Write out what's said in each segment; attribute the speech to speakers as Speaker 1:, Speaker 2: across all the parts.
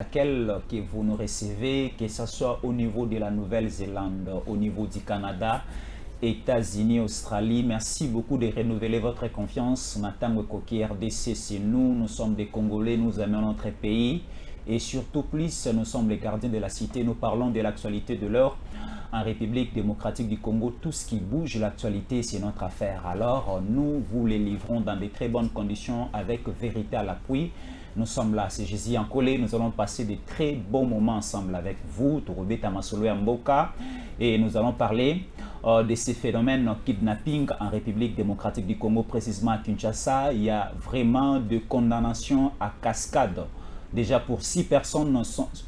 Speaker 1: laquelle que vous nous recevez, que ce soit au niveau de la Nouvelle-Zélande, au niveau du Canada, États-Unis, Australie. Merci beaucoup de renouveler votre confiance. Matango Koki RDC, c'est nous. Nous sommes des Congolais, nous aimons notre pays. Et surtout plus, nous sommes les gardiens de la cité. Nous parlons de l'actualité de l'heure. En République démocratique du Congo, tout ce qui bouge, l'actualité, c'est notre affaire. Alors, nous vous les livrons dans de très bonnes conditions avec vérité à l'appui. Nous sommes là, c'est Jésus en collé. Nous allons passer de très bons moments ensemble avec vous, Tourobé Tamasolo et Mboka. Et nous allons parler de ces phénomènes kidnapping en République démocratique du Congo, précisément à Kinshasa. Il y a vraiment de condamnations à cascade. Déjà pour 6 personnes,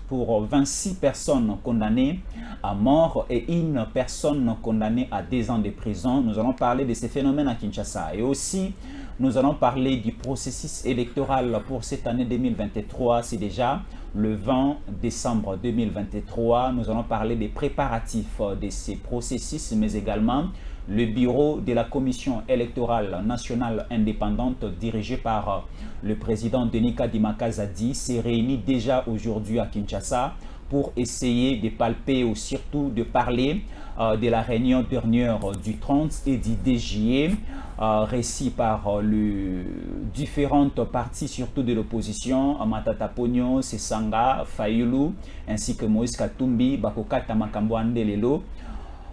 Speaker 1: pour 26 personnes condamnées à mort et une personne condamnée à 2 ans de prison. Nous allons parler de ces phénomènes à Kinshasa. Et aussi, nous allons parler du processus électoral pour cette année 2023. C'est déjà le 20 décembre 2023. Nous allons parler des préparatifs de ces processus, mais également le bureau de la commission électorale nationale indépendante dirigée par le président Denis Kadima Kazadi s'est réuni déjà aujourd'hui à Kinshasa pour essayer de palper ou surtout de parler de la réunion dernière du 30 et du 2 juillet, récit par les différentes parties, surtout de l'opposition, Matata Pogno, Sesanga, Fayulu, ainsi que Moïse Katumbi, Bakokata Makambo Andelelo.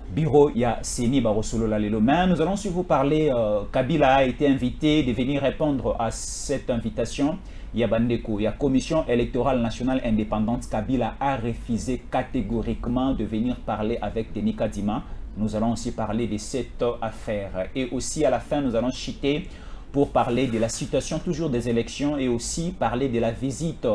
Speaker 1: Bureau, il y a Seni Barosolo Lalelo. Mais nous allons aussi vous parler, Kabila a été invité de venir répondre à cette invitation. Il y a Bandeko, il y a Commission électorale nationale indépendante. Kabila a refusé catégoriquement de venir parler avec Denis Kadima. Nous allons aussi parler de cette affaire. Et aussi à la fin, nous allons chuter pour parler de la situation toujours des élections et aussi parler de la visite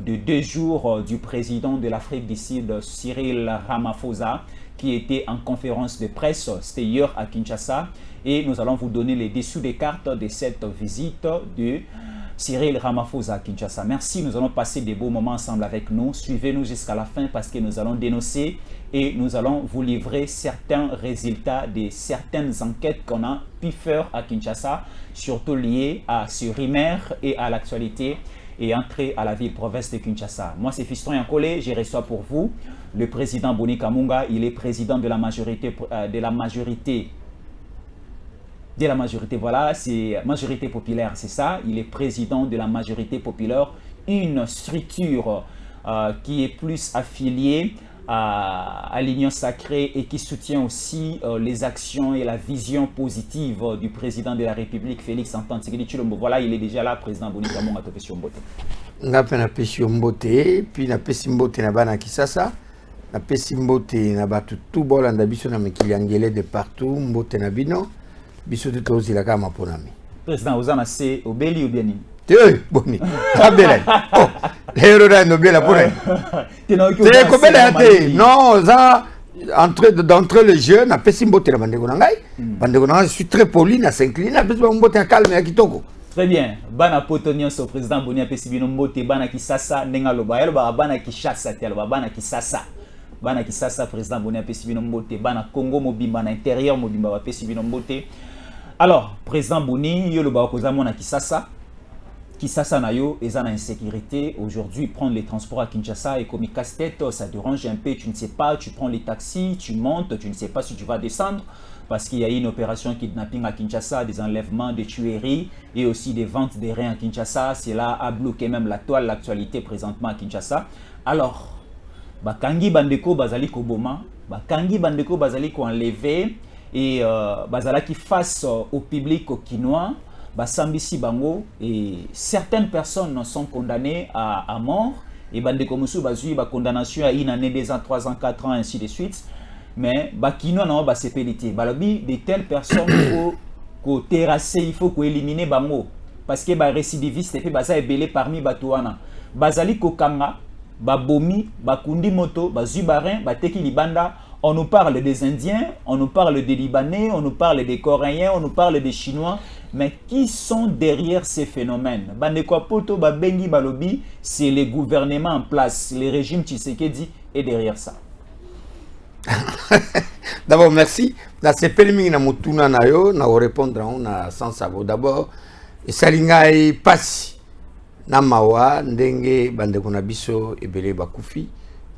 Speaker 1: de 2 jours du président de l'Afrique du Sud, Cyril Ramaphosa, qui était en conférence de presse, c'était hier à Kinshasa, et nous allons vous donner les dessous des cartes de cette visite de Cyril Ramaphosa à Kinshasa. Merci, nous allons passer des beaux moments ensemble avec nous. Suivez-nous jusqu'à la fin parce que nous allons dénoncer et nous allons vous livrer certains résultats de certaines enquêtes qu'on a pu faire à Kinshasa, surtout liées à ce Rimer et à l'actualité et entrer à la ville-province de Kinshasa. Moi, c'est Fiston Yankole, je reçois pour vous le président Boni Kamunga. Il est président de la majorité, voilà, c'est majorité populaire, c'est ça. Il est président de la majorité populaire, une structure qui est plus affiliée à l'Union sacrée et qui soutient aussi les actions et la vision positive du président de la République, Félix Antoine Tshisekedi Tshilombo. Voilà, il est déjà là, président Boni Kamunga Topesi Mbote.
Speaker 2: Ngapé na pesi Mbote, puis na pesi Mbote na bana Kisasa, na pesi Mbote na batu tout bolanda biso na mikili angele de partout, Mbote na bino, biso tout ozila kama ponami.
Speaker 1: Président Ozana c'est obeli ou bien ni?
Speaker 2: Boni. Abela. Oh, l'héros là no bien la ponami. C'est comme elle non, ça d'entrer le jeu na pesi Mbote na bandeko na ngai. Bandeko na ngai, je suis très poli na s'incline na pesi Mbote na calme ya kitoko.
Speaker 1: Très bien. Bana Potonion, ce président Boni apesi bino mbote bana Kisasa nenga loba. Yaloba bana Kishasa te loba bana Kisasa. Bana Kisasa président Boni apesi bino mbote bana Congo mobimba na intérieur mobimba apesi bino mbote. Alors, président Boni yoloba koza mona Kisasa. Kisasa na yo eza na insécurité. Aujourd'hui, prendre les transports à Kinshasa et comme casse-tête, ça dérange un peu, tu ne sais pas, tu prends les taxis, tu montes, tu ne sais pas si tu vas descendre. Parce qu'il y a eu une opération kidnapping à Kinshasa, des enlèvements, des tueries et aussi des ventes des reins à Kinshasa. Cela a bloqué même la toile, l'actualité présentement à Kinshasa. Alors, Bakangi Bandeko Bazali Koboma, Bakangi Bandeko Bazali ko enlevé et Bazala qui face au public au Kinois, Basambisi Bango et certaines personnes sont condamnées à mort et Bandeko Musu Bazui, condamnation à 1 année, 2 ans, 3 ans, 4 ans, ainsi de suite. Mais bakino na ba sepelité balobi de telles personnes faut terrasser, il faut éliminer bango parce que ba récidiviste et puis baza ebelé parmi batuana bazali ko kanga babomi bakundi moto bazubarin bateki libanda. On nous parle des Indiens, on nous parle des Libanais, on nous parle des Coréens, on nous parle des Chinois, mais qui sont derrière ces phénomènes? Bandeko poto babengi balobi, c'est les gouvernements en place, le régime Tshisekedi est derrière ça.
Speaker 2: D'abord, merci. La CPLMI na mutuna na yo, na répondre na sans sabo. D'abord, Salinga et Passi. na mawa ndenge bandeko na biso ebele bakufi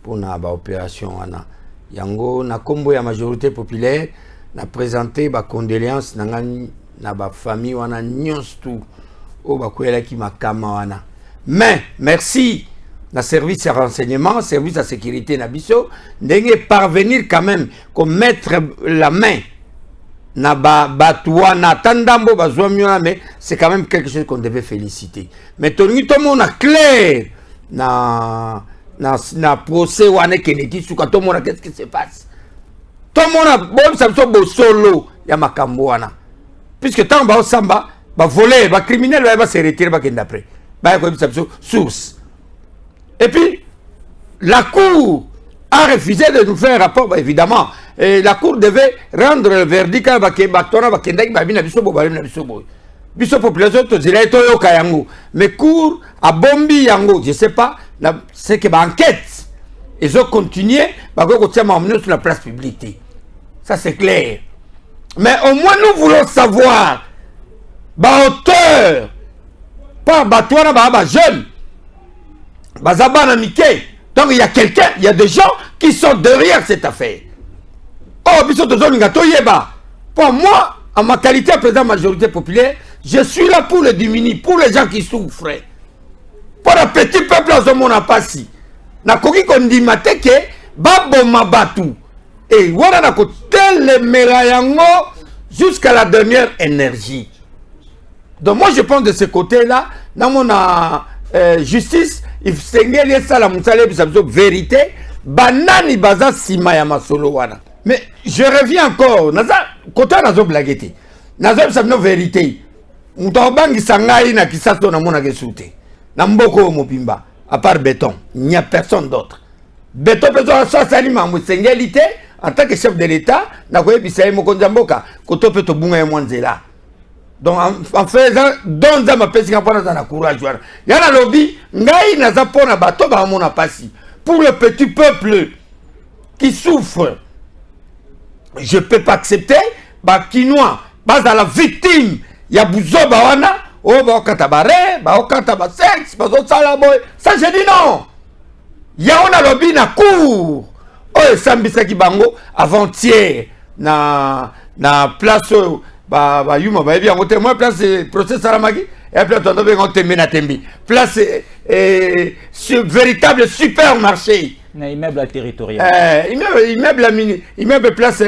Speaker 2: pona ba opération wana yango na kombo ya majorité populaire na présenter ba condoléances na ba famille wana nyonso tout o bakwela ki makama wana mais merci na service de renseignement service de sécurité na biso ndenge parvenir quand même comme mettre la main na batouana tandambo bazwamiona mais c'est quand même quelque chose qu'on devait féliciter mais tout le monde a clair na procès wana keneki suka tout le monde qu'est-ce qui se passe tout le monde a bon ça so solo ya makambo wana puisque tant ba samba ba voler ba criminel ba se retirer ba kenda après ba ko bisa source et puis la cour a refusé de nous faire un rapport, bah, évidemment. Et la cour devait rendre le verdict à mais cour a bombi yango, je sais pas, c'est que enquête. Ils ont continué, sur la place publique. Ça c'est clair. Mais au moins nous voulons savoir, auteur, pas batouana, jeune, bazabana Mickey. Donc il y a quelqu'un, il y a des gens qui sont derrière cette affaire. Oh, pour moi, en ma qualité de président de la majorité populaire, je suis là pour les diminuer, pour les gens qui souffrent. Pour le petit peuple, on n'a pas si. Na koki kondi mateke, babo mabatu. Et voilà na kote le melayango jusqu'à la dernière énergie. Donc moi je pense de ce côté-là, dans mon justice, il s'engage ça la vérité banani baza sima ya masolo wana mais je reviens encore naza kota nazo blagueté nazo ça no vérité mutobangi sangai na kisato na mona kesute na mboko mobimba à part béton il n'y a personne d'autre béton besoin ça salima musengélité en tant que chef de l'état na ko ebisa mokonza mboka koto peto bunga ya mwanzela. Donc en faisant don za mapesi kapona za na courage wana yana lobby ngai na za pona bato ba mona pasi pour le petit peuple qui souffre je peux pas accepter ba kinois ba za la victime ya buzoba wana o ba okata bare ba okata ba sex ba zo sala boy ça je dis non ya ona lobby na cour o sambisa ki bango avant-hier na place yuma ba bien côté moi place procès salamaki et puis on devait on tembe na tembi place véritable supermarché
Speaker 1: na immeuble territorial
Speaker 2: immeuble place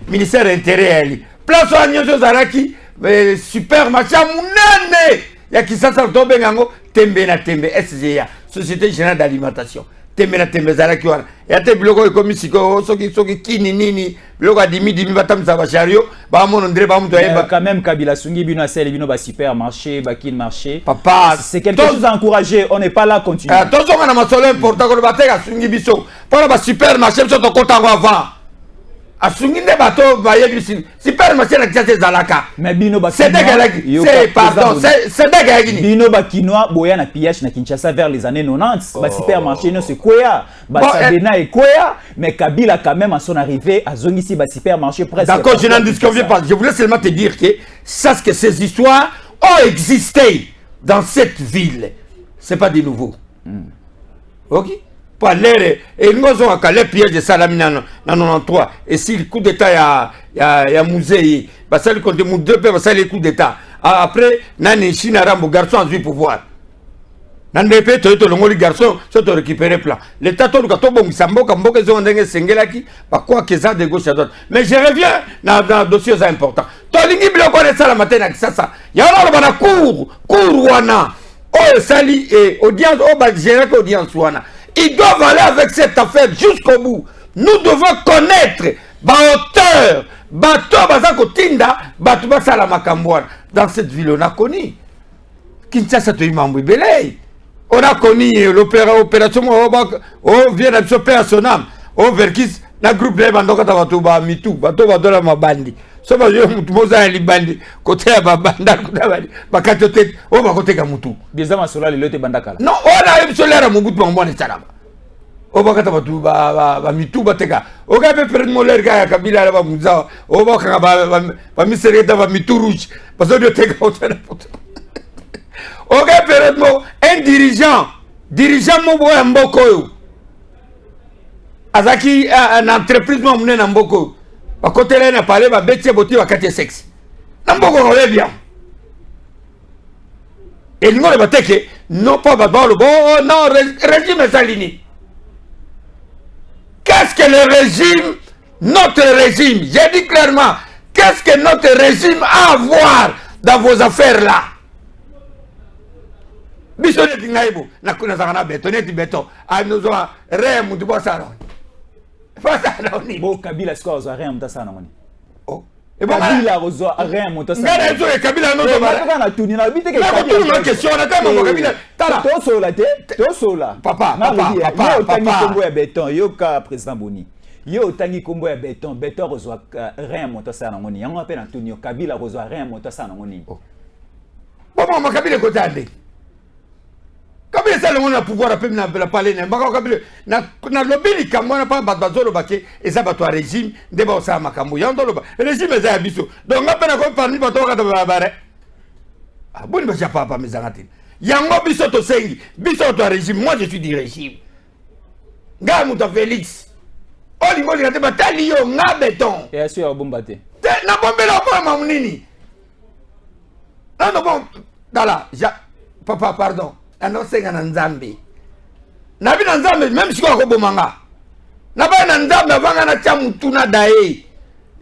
Speaker 2: ministère intérieur place anyozo zaraki supermarché munene ya kisasa to bengango tembe na tembe SGA société générale d'alimentation tembe na tembe zaraki wana ya te biloko ekomisiko soki kini nini biloko dimi batamisa ba chariot ba mono ndre ba mto yeba
Speaker 1: quand même Kabila sungi bino asele bino ba supermarché ba kin marché
Speaker 2: papa
Speaker 1: c'est quelque chose à encourager on n'est pas là continuer
Speaker 2: attention na masolo important ko bateka sungi biso pour ba supermarché biso to kota avant asungi ne bato ba yebi supermarché na kiasi zalaka
Speaker 1: mais bino ba
Speaker 2: c'est dégalaki c'est pardon c'est dégalaki
Speaker 1: bino ba kinois boya na pillage na Kinshasa vers les années 90 ba supermarché no c'est quoi ba Sabena et quoi mais Kabila quand même à son arrivée à zongisi ba supermarché presque
Speaker 2: d'accord je n'en disconviens pas je voulais seulement te dire que sache que ces histoires ont existé dans cette ville c'est pas de nouveau OK pas l'air et nous avons calé piège de Salamina dans 93 et si le coup d'état ya musée bah ça le compte mon deux peu ça le coup d'état après nani China rambo garçon du pouvoir nande pe to to ngoli garçon so to récupérer plan l'état to ka to bon samboka mboka zo ndenge sengelaki ba quoi que ça de gauche à droite mais je reviens dans dossiers importants to lingi biloko de ça la matin na sasa ya na bana cour wana oh sali et audience oh ba gérer audience wana. Ils doivent aller avec cette affaire jusqu'au bout. Nous devons connaître auteur, dans cette ville. On a connu. Kinshasa, on a connu l'opération. On vient de se perdre son âme. On verkis na groupe de bandoka tabatuba mitu. Batoba dola mabandi. Soba yo mutu moza libandi. Côté ya babanda kutabali. Bakatote. O bakote ka mutu.
Speaker 1: Bizama sola le lote bandaka.
Speaker 2: Non, on a eu solera mubutu mbone salama. O bakata batu ba mitu bateka. O ka pe perdre moler ka kabila la ba muza. O bakanga ba misereta ba mitu rouge. Parce que teka otela. ok période un dirigeant mo boya mboko azaki une entreprise mo mune na mboko ba côté là na parler ba betie boti ba katie sexe na mboko on est bien et nous le bateke non pas ba bon non régime salini. Qu'est-ce que le régime, notre régime, j'ai dit clairement, qu'est-ce que notre régime a à voir dans vos affaires là? Bisonne Tingaïbo, na kuna zangana bétonné du béton, à nous a rien moutou ça non. Pas ça non ni.
Speaker 1: Bon Kabila est-ce qu'on a rien moutou ça non ni.
Speaker 2: Oh.
Speaker 1: Et bon Kabila reçoit rien moutou ça.
Speaker 2: Ngana zo Kabila non to bara.
Speaker 1: Ngana tourner na bité que.
Speaker 2: Na tout une question na kama mo Kabila. Tala.
Speaker 1: To sola. Papa. Tangi kombo ya béton, yo ka président Boni. Yo tangi kombo ya béton reçoit rien moutou ça non ni. Yango appelle Antonio Kabila reçoit rien moutou ça non ni.
Speaker 2: Bon mo Kabila ko tande. Kabila ça le pouvoir après na parler na mbaka Kabila na lobby kamwana pa bazolo bake eza bato régime ndeba osama makambo yando loba régime eza ya biso donc ngapena ko parmi bato ka ba bare ah boni ba ja papa mezangati yango biso to sengi biso to régime moi je suis du régime nga muta Félix oli ngoli ngate batali yo nga béton
Speaker 1: et sûr bombate
Speaker 2: na bombela ko mamunini non bon dala papa pardon anosenga na nzambe na bina nzambe même si ko bomanga na ba na nzambe avanga na chamutu na dae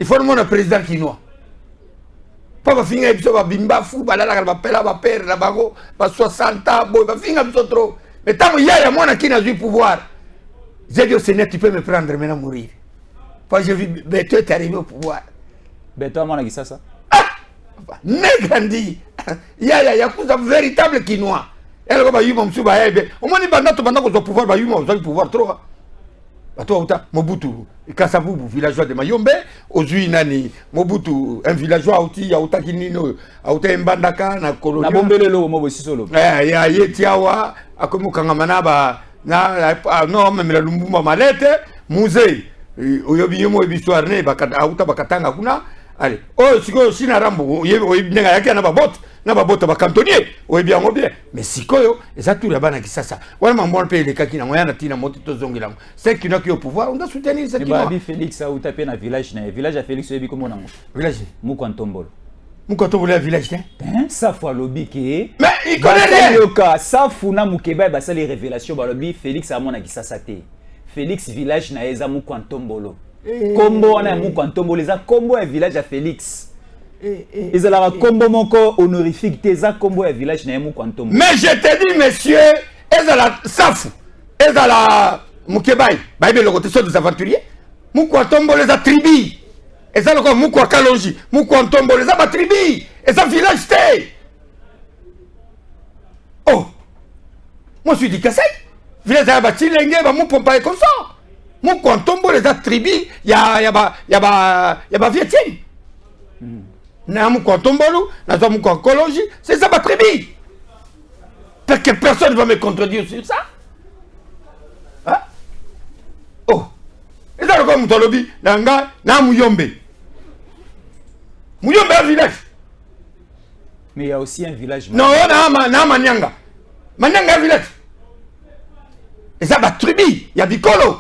Speaker 2: il faut le président kinois papa finga biso ba bimba fu balala ba pela ba père na bango ba 60 ans boy ba finga biso trop mais tant yaya mwana qui n'a eu pouvoir j'ai dit au Seigneur tu peux me prendre maintenant mourir quand j'ai vu Beto est arrivé au pouvoir
Speaker 1: Beto mwana qui ça
Speaker 2: Negandi yaya yakuza véritable kinois. Elle va y avoir un ebe. Au moins, il va pouvoir pouvoir trop. Mobutu, Kasavubu, villageois de Mayombe, Ozui Nani, Mobutu, un villageois outi, Aouta Kinino, Aouta Mbandaka, na colonie.
Speaker 1: Na bombelelo, Mobosi solo.
Speaker 2: Ya Yetiawa, Akomu Kangamanaba, non, même la Lumbuma Malete, Musée, Oyobiyemo et Bissoarne, Aouta Bakatanga Kuna. Allez, oh, siko sina rambo, nenga yake na babota bakantonnier, bien bien. Mais sikoyo, ezatu la bana kisasa. Wala mambo pe le kaki na ngoya na tina moti to zongilango. C'est qui n'a qui au pouvoir, on doit soutenir cette
Speaker 1: qui. Babi Félix a ou tapé na village à Félix yebi comment nango.
Speaker 2: Village
Speaker 1: Mukwantombolo.
Speaker 2: Mukwantombolo village
Speaker 1: ça fois lobby ke.
Speaker 2: Mais il connaît rien.
Speaker 1: Yoka, ça funa mukeba ba ça les révélations ba lobby Félix a mona kisasa te. Félix village na eza Mukwantombolo. Combo na Mukwantombolo eza combo ya village à Félix. Ils ont la combo moko honorifique teza combo ya village na Mukwantombolo.
Speaker 2: Mais je te dis monsieur, ils ont la safu, ils ont la mukebai, ba ibe le côté des aventuriers. Mukwantombolo les a tribi. Ils ont le Mukwa Kalonji, Mukwantombolo les a ba tribi. Ils ont village té. Oh. Moi je suis dit Kassai. Village a ba Chilenge ba Mupompa et comme ça. Mukwantombolo les a tribi, ya ba Vietien. Na Mukwantombolo, na Mukwankoloji, c'est ça ma tribu. Parce que personne ne va me contredire sur ça. Hein? Oh. Et ça, le quoi, Moutolobi, Nanga, na Muyombe. Muyombe est un village.
Speaker 1: Mais il y a aussi un village.
Speaker 2: Non, na Manyanga. Manyanga est un village. Et ça, ma tribu, il y a Bikolo.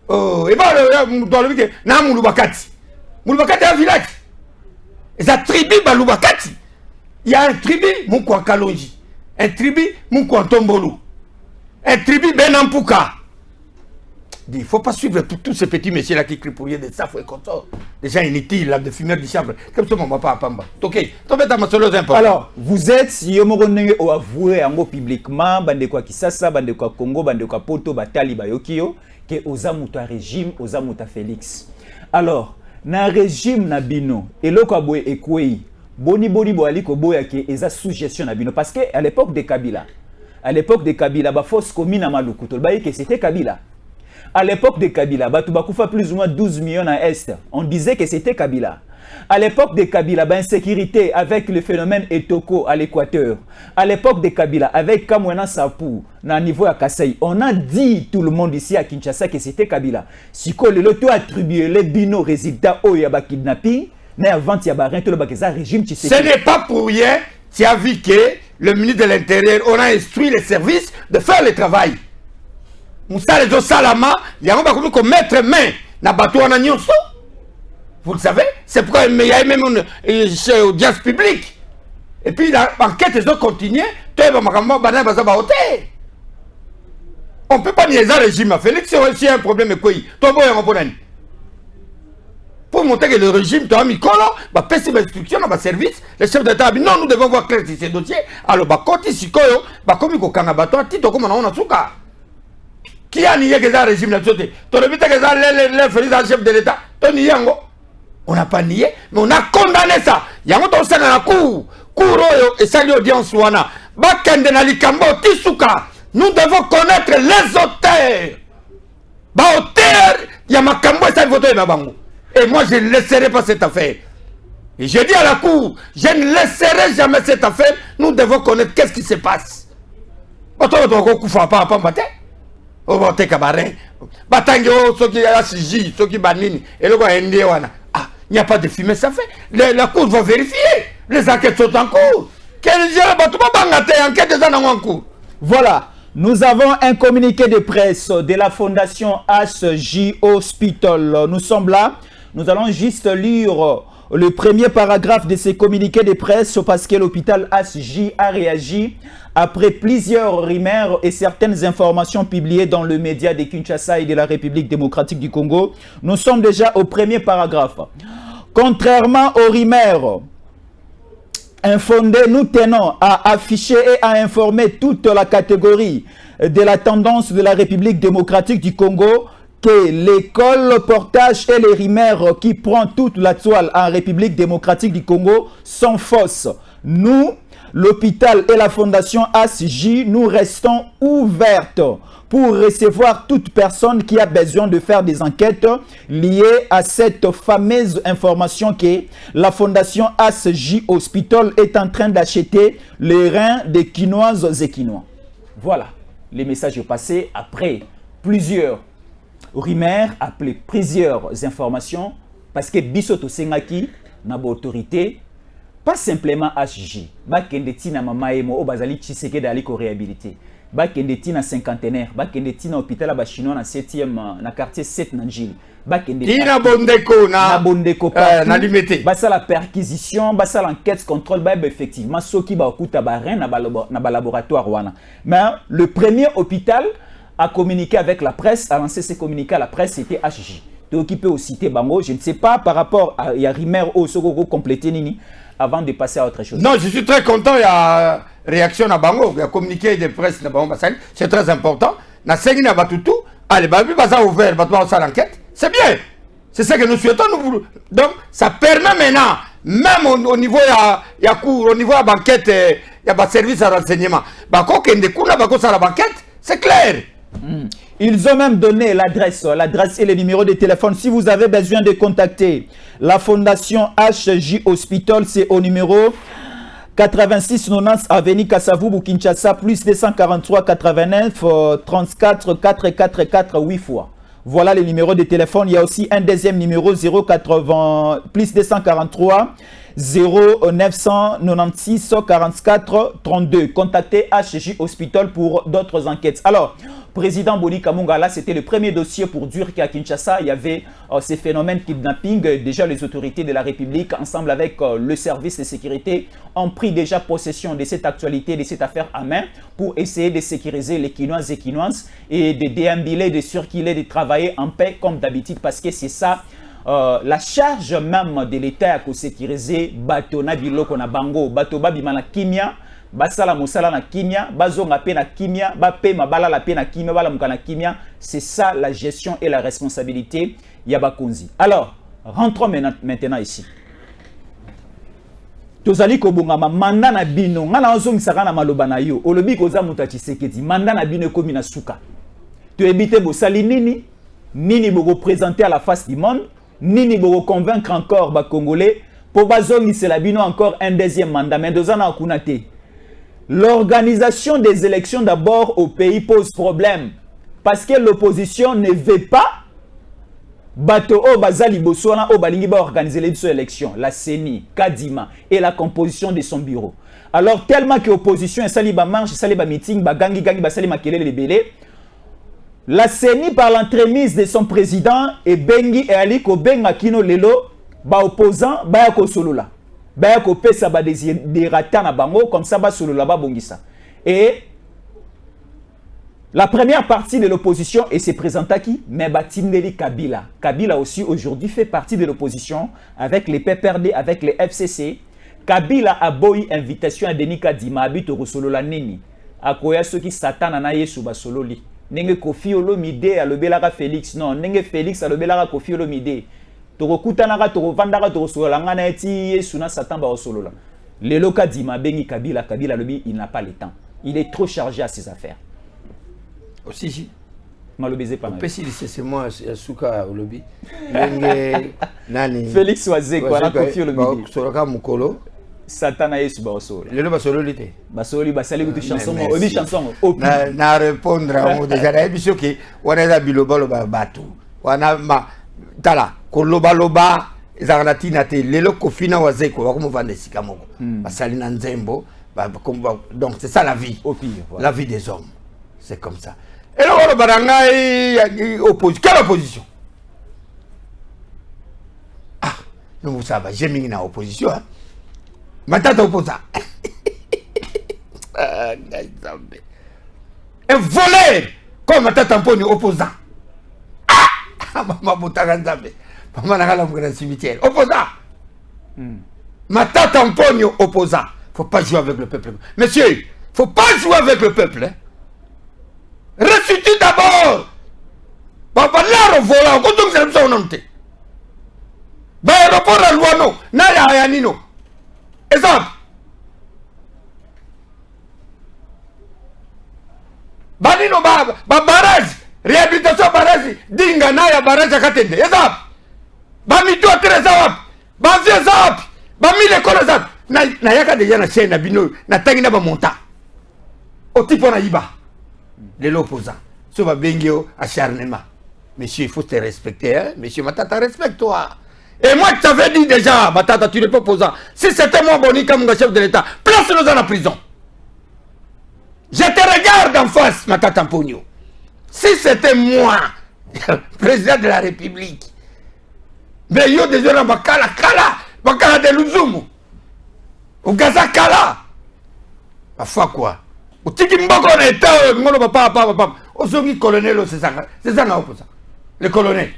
Speaker 2: Oh, et bien, Moutolobi, na Moulubakati. Moulubakati est un village. Et ça tribu Balubakati. Il y a un tribu Mukwankalonji. Un tribu Mukwantombolo. Un tribu Benampuka. Il ne faut pas suivre tous ces petits messieurs là qui crient pour rien de ça, faut être content. Des gens inutiles, là, de fumeurs du chambre. Comme ça, mon papa à Pamba. Ok,
Speaker 1: alors, vous êtes, Yomoronenge ou avoué en mot publiquement, Bandekwa Kisasa, Bandekwa Congo, Bandekwa Poto, Batali, Bayokio, que Ozamuta régime, Ozamuta Félix. Alors, na régime na bino, eloko aboye ekwei, boni boali ko boya ke eza sous-gestion na bino. Parce que à l'époque de Kabila, ba force commune à Malukuto, ba que c'était Kabila. À l'époque de Kabila, Batoubakufa plus ou moins 12 millions à Est. On disait que c'était Kabila. À l'époque de Kabila, insécurité avec le phénomène Etoko à l'Équateur. À l'époque de Kabila, avec Kamwena Sapou, à niveau à Kassai, on a dit tout le monde ici à Kinshasa que c'était Kabila. Si le loto attribué les bino résultats au yaba kidnapping, mais avant il y a rien tout le bagage régime.
Speaker 2: Ce n'est pas pour rien. tu as vu que le ministre de l'Intérieur, on a instruit les services de faire le travail. Moussa les Salama, il y a un peu mettre main dans le bateau en agnon. Vous le savez, c'est pourquoi il y a même une audience publique. Et puis l'enquête, ils ont continué. On ne peut pas nier le régime. Félix, si y a un problème, quoi? Pour montrer que le régime, tu as mis quoi là? Pèse mes instructions dans le service. Le chef d'État a dit non, nous devons voir clair ces dossiers. Alors, quand il s'y colle, comme il y a un bateau, comme on a un souka. Qui a nié que ça régime là? Tu as vu que ça, le chef de l'État, tu as nié. On n'a pas nié, mais on a condamné ça. Il y a un autre dans la cour. Cour et salut audience wana. Bakende na likambo tisuka. Nous devons connaître les auteurs. Auteur, il y a ma cambo et ça vote babango. Et moi je ne laisserai pas cette affaire. Et je dis à la cour, je ne laisserai jamais cette affaire. Nous devons connaître qu'est-ce qui se passe. Il n'y a pas de fumée, ça fait. La cour va vérifier. Les enquêtes sont en cours.
Speaker 1: Voilà. Nous avons un communiqué de presse de la Fondation HJ Hospital. Nous sommes là. Nous allons juste lire le premier paragraphe de ces communiqués de presse parce que l'hôpital HJ a réagi après plusieurs rumeurs et certaines informations publiées dans le média de Kinshasa et de la République démocratique du Congo. Nous sommes déjà au premier paragraphe. Contrairement aux rumeurs infondées, nous tenons à afficher et à informer toute la catégorie de la tendance de la République démocratique du Congo que les colportages et les rumeurs qui prennent toute la toile en République démocratique du Congo sont fausses. Nous, l'hôpital et la fondation HJ, nous restons ouvertes pour recevoir toute personne qui a besoin de faire des enquêtes liées à cette fameuse information que la fondation HJ Hospital est en train d'acheter les reins des Quinoises et Quinois. Voilà, les messages passés après plusieurs rumeurs, après plusieurs informations, parce que Bisoto Sengaki n'a pas autorité. Pas simplement HJ. Bakendeti na mama emo o bazali Tshisekedi dali ko réhabilité. Bakendeti na cinquantenaire, bakendeti na hôpital ba chinois na 7e na quartier 7 na Njili. Bakendeti
Speaker 2: na bondeko na limité.
Speaker 1: Basa la perquisition, basa l'enquête contrôle ba effectivement soki ba okuta ba rein na laboratoire wana. Mais le premier hôpital a communiqué avec la presse, a lancé ses communiqués à la presse, c'était HJ. Tu es occupé au cité Bango, je ne sais pas par rapport à Rimer au Sogoko complété Nini. Avant de passer à autre chose.
Speaker 2: Non, je suis très content. Il y a réaction à Bango, il y a communiqué de presse à Bango. C'est très important. Na Sengi na Batutu, allez, Babi Baza ouvert, Batutu à l'enquête. C'est bien. C'est ça que nous souhaitons. Donc, ça permet maintenant, même au niveau il y a cours, au niveau de la banquette, il y a un service à renseignement. Bako Kende Kuna, Bako à la banquette, c'est clair.
Speaker 1: Ils ont même donné l'adresse et le numéro de téléphone. Si vous avez besoin de contacter la fondation HJ Hospital, c'est au numéro 86 90 avenue Kasavubu Kinshasa, plus 243 89 34 444 8 fois. Voilà le numéro de téléphone. Il y a aussi un deuxième numéro 080 plus 243 0996 44 32. Contactez HJ Hospital pour d'autres enquêtes. Alors, président Boni Kamunga, là, c'était le premier dossier pour dire qu'à Kinshasa, il y avait ces phénomènes de kidnapping. Déjà, les autorités de la République, ensemble avec le service de sécurité, ont pris déjà possession de cette actualité, de cette affaire à main, pour essayer de sécuriser les Quinoises et Quinoises et de déambuler, de circuler, de travailler en paix comme d'habitude, parce que c'est ça. La charge même de l'État à sécuriser bateau na biloko na bango bateau babima na kimia basala mosala na kimia bazonga pe na kimia bape mabala la pe na kimia bala muka na kimia. C'est ça la gestion et la responsabilité yabakonzi. Alors rentrons maintenant ici. Tozali ko bongama manda na bino ngana ozongisaka na maloba na yo olobi koza muta Tshisekedi manda na bino komi na suka to ebite bosali nini boko présenter à la face du monde. Nini boko convaincre encore ba Congolais pour bazongi c'est la bino encore un deuxième mandat mais dozana kunate. L'organisation des élections d'abord au pays pose problème parce que l'opposition ne veut pas Bato o bazali bosona o balingi ba organiser les élections, la CENI, Kadima et la composition de son bureau. Alors tellement que l'opposition est sali ba marche, sali ba meeting, ba gangi ba sali makelele lebele. La CENI par l'entremise de son président et bengi et ali ko benga kino lelo ba opposant ba ko solola. Ba ko pesa ba des ratans na bango comme ça ba solola ba bongisa. Et la première partie de l'opposition et s'est présentée qui? Mais Batindeli Kabila. Kabila aussi aujourd'hui fait partie de l'opposition avec les PPRD, avec les FCC. Kabila a boy invitation à Denis Kadima habite au Solola Neni. A koya ceux qui Satan na yesu ba sololi. Nenge Kofi Olomide a lobelara Félix. Non, nenge Félix a lobelara Kofi Olomide. Toro kutanaka toro vandara toro solola ngana eti yesu na Satan ba solola. Lelo Kadima bengi Kabila, Kabila lobi il n'a pas le temps. Il est trop chargé à ses affaires.
Speaker 2: Aussi,
Speaker 1: malobézé par
Speaker 2: c'est moi, Suka au lobby.
Speaker 1: Félix Oazé, quoi, la confié au lobby.
Speaker 2: Soraka Mukolo.
Speaker 1: Satana Yesu Basolo.
Speaker 2: Le Basololité.
Speaker 1: Basoli, Basali, tu chanson, obi chanson.
Speaker 2: Na répondre à mon déjà, et puis que on est à Bilobalo Batu. On a ma tala, Koloba Loba, Zarnatina, le loko fina Oazé, quoi, comme on va des Sikamoko. Basali Nanzembo, donc c'est ça la vie.
Speaker 1: Au pire,
Speaker 2: la vie des hommes. C'est comme ça. Et là, on a opposition. Quelle opposition? Ah, nous vous savez, j'ai mis une opposition. Maintenant, opposant. Un voleur comme Matata Tamponi opposant. Ah, maman Boutaganzambe. Maman n'a pas le cimetière. Opposant. Matata Tamponi opposant. Faut pas jouer avec le peuple. Monsieur, faut pas jouer avec le peuple. Hein? Ressuscite d'abord. Papa là volant, quand on s'est son nom. Bah aéroport à Luano, Naya Ayanino. Exemple. Banino barrage, réhabilitation barrage, dinga Naya barrage à Katende. Exemple. Bamito Trezawap, Bavia Zawap, Bamile Kolazap. Nayaka déjà na chaîne na bino, na tangina ba monta. Au type on a iba. De l'opposant. Ce va bengio acharnement. Monsieur, il faut te respecter. Hein? Monsieur Matata, respecte-toi. Et moi, je t'avais dit déjà, Matata, tu n'es pas opposant. Si c'était moi, Boni, comme chef de l'État, place-nous dans la prison. Je te regarde en face, Matata Mpogno. Si c'était moi, président de la République, mais yo déjà dans Bakala, Bakala de Luzumu, au Gaza Kala, ma foi quoi? O tiki mboko na état ngono papa ozongi colonel c'est ça opposant le colonel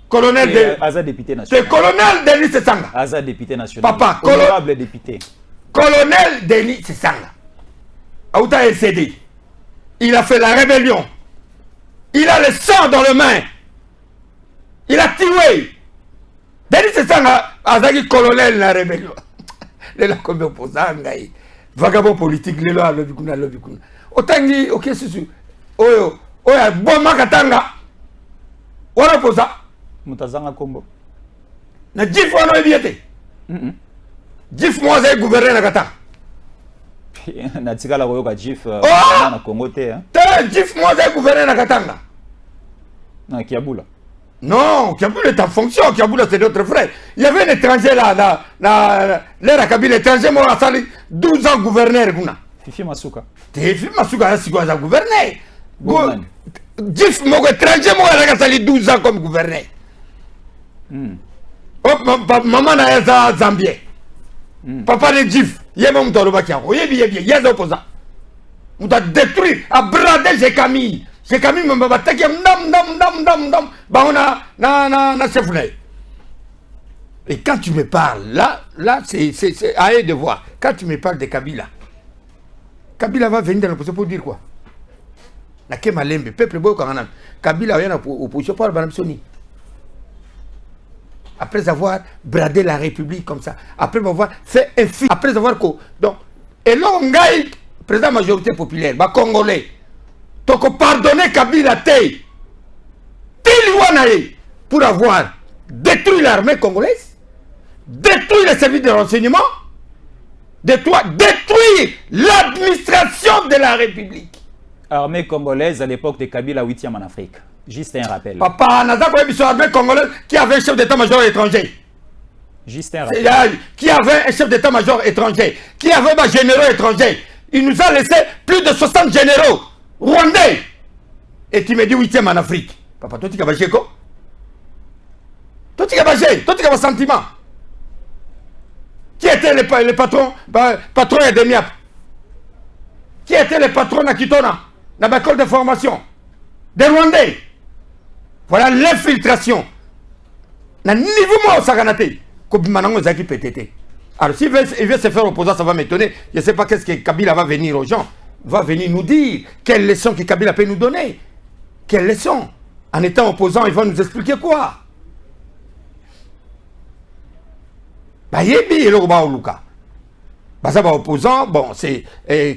Speaker 2: colonel de
Speaker 1: Aza député national
Speaker 2: c'est colonel Denis Sesanga
Speaker 1: Aza député national
Speaker 2: papa
Speaker 1: honorable député
Speaker 2: colonel Denis Sesanga Aouta LCD il a fait la rébellion il a le sang dans les mains il a tué Denis Sesanga Azaki colonel la rébellion les la comme opposant ngai vagabond politique lelo a lobikuna otangi ok susu oyo bon makatanga wana posa
Speaker 1: mutazanga kombo
Speaker 2: na jif wana ebiete jif moi c'est gouverneur na kata
Speaker 1: na tikala koyoka jif na Congo te hein
Speaker 2: te jif moi c'est gouverneur na katanga
Speaker 1: na Kiabula.
Speaker 2: Non, Kiabula est en fonction. Kiabula, c'est notre frère. Il y avait un étranger là, l'ère à Kabila, l'étranger, moi, a sali 12 ans gouverneur.
Speaker 1: Fifi Masuka.
Speaker 2: Fifi Masuka, c'est quoi ça, gouverneur? Jif, mon étranger, moi, a sali 12 ans comme gouverneur. Maman n'a Zambien. Papa de Jif, il y a mon tolo bakia. Il y a des opposants. On doit détruire, à brader ces Camille. C'est quand même un bataille dam bah on a na chef. Et quand tu me parles là c'est à eux de voir. Quand tu me parles de Kabila va venir dans l'opposition pour dire quoi? Na ke malembe peuple boyo quand Kabila vient en opposition par Banamsoni. Après avoir bradé la République comme ça, après avoir fait un film, après avoir quoi donc et là on gagne président majorité populaire, bah congolais. Donc pardonner Kabila Tei pour avoir détruit l'armée congolaise, détruit les services de renseignement, détruire l'administration de la République.
Speaker 1: Armée congolaise à l'époque de Kabila 8e en Afrique. Juste un rappel.
Speaker 2: Papa, Nazar Koyebiso, armée congolaise, qui avait un chef d'état-major étranger.
Speaker 1: Juste un rappel.
Speaker 2: Qui avait un chef d'état-major étranger. Qui avait des généraux étrangers. Il nous a laissé plus de 60 généraux rwandais. Et tu me dis 8e en Afrique. Papa, toi tu as quoi? Toi tu as sentiment. Qui était le patron de Miap? Qui était le patron de Kitona? Dans l'école de formation des Rwandais. Voilà l'infiltration. Na niveau moi Saganate. Kobimanango Zaki PTT. Alors s'il veut se faire opposant, ça va m'étonner. Je ne sais pas qu'est-ce que Kabila va venir aux gens. Va venir nous dire quelles leçons que Kabila peut nous donner. Quelles leçons? En étant opposant, il va nous expliquer quoi? Bah yebi eloko ba oluka. Bah ça va opposant, bon c'est